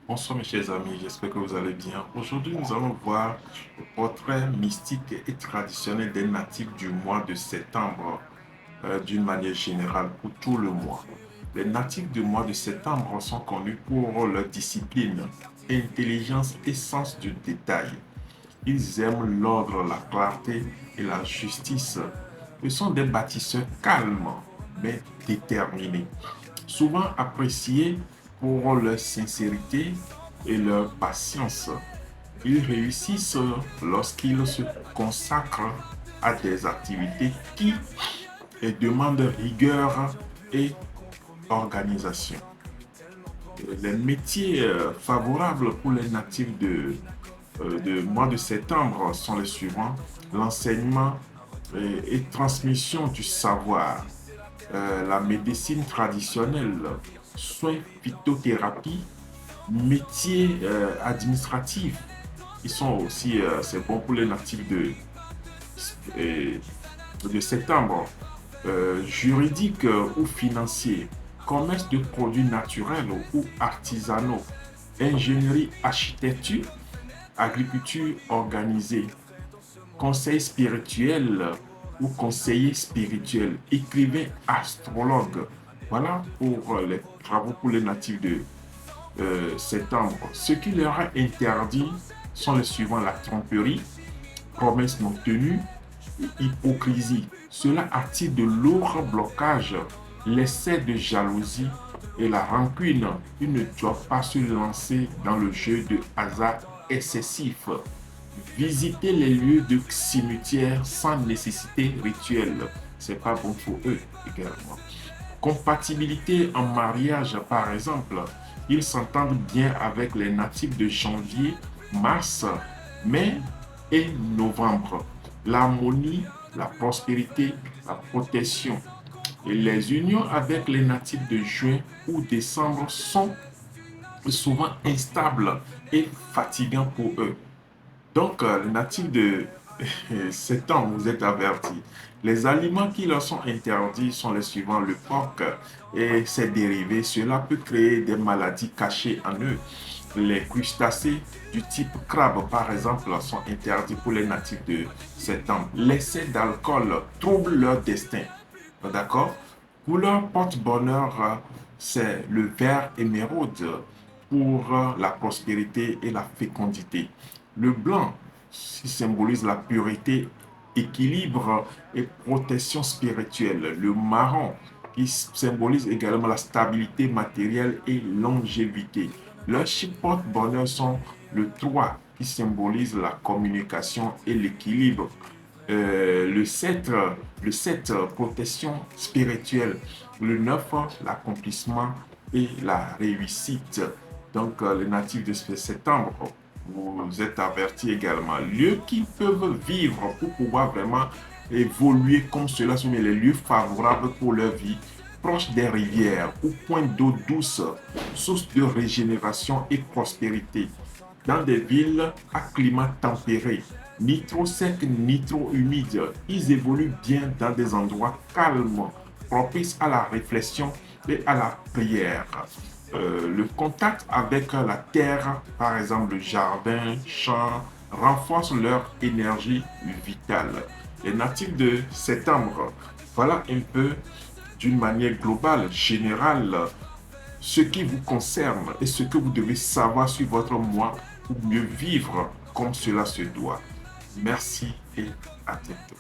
Bonsoir mes chers amis, j'espère que vous allez bien. Aujourd'hui, nous allons voir le portrait mystique et traditionnel des natifs du mois de septembre, d'une manière générale pour tout le mois. Les natifs du mois de septembre sont connus pour leur discipline, intelligence et sens du détail. Ils aiment l'ordre, la clarté et la justice. Ils sont des bâtisseurs calmes mais déterminés, souvent appréciés pour leur sincérité et leur patience. Ils réussissent lorsqu'ils se consacrent à des activités qui demandent rigueur et organisation. Les métiers favorables pour les natifs de mois de septembre sont les suivants: l'enseignement et transmission du savoir, la médecine traditionnelle, soins, phytothérapie, métiers administratifs. Ils sont aussi, c'est bon pour les natifs euh, de septembre, juridique ou financier, commerce de produits naturels ou artisanaux, ingénierie, architecture, agriculture organisée, conseil spirituel ou conseiller spirituel, écrivain, astrologue. Voilà pour les travaux pour les natifs de septembre. Ce qui leur est interdit sont les suivants: la tromperie, promesse non tenue et hypocrisie. Cela attire de lourds blocages, l'excès de jalousie et la rancune. Ils ne doivent pas se lancer dans le jeu de hasard excessif. Visiter les lieux de cimetière sans nécessité rituelle, c'est pas bon pour eux également. Compatibilité en mariage, par exemple, ils s'entendent bien avec les natifs de janvier, mars, mai et novembre. L'harmonie, la prospérité, la protection. Et les unions avec les natifs de juin ou décembre sont souvent instables et fatigants pour eux. Donc, les natifs de septembre, vous êtes avertis. Les aliments qui leur sont interdits sont les suivants: le porc et ses dérivés. Cela peut créer des maladies cachées en eux. Les crustacés du type crabe, par exemple, sont interdits pour les natifs de septembre. L'excès d'alcool trouble leur destin. D'accord? Couleur porte-bonheur, c'est le vert émeraude pour la prospérité et la fécondité. Le blanc symbolise la pureté, équilibre et protection spirituelle. Le marron qui symbolise également la stabilité matérielle et longévité. Leurs chiffres porte-bonheur sont le 3 qui symbolise la communication et l'équilibre. Le 7 protection spirituelle. Le 9 l'accomplissement et la réussite. Donc, les natifs de septembre, vous êtes avertis également. Lieux qui peuvent vivre pour pouvoir vraiment évoluer comme cela sont les lieux favorables pour leur vie, proches des rivières ou points d'eau douce, source de régénération et prospérité. Dans des villes à climat tempéré, ni trop sec ni trop humide, ils évoluent bien dans des endroits calmes, propices à la réflexion et à la prière. Le contact avec la terre, par exemple le jardin, champ, renforce leur énergie vitale. Les natifs de septembre, voilà un peu d'une manière globale, générale, ce qui vous concerne et ce que vous devez savoir sur votre mois pour mieux vivre comme cela se doit. Merci et à bientôt.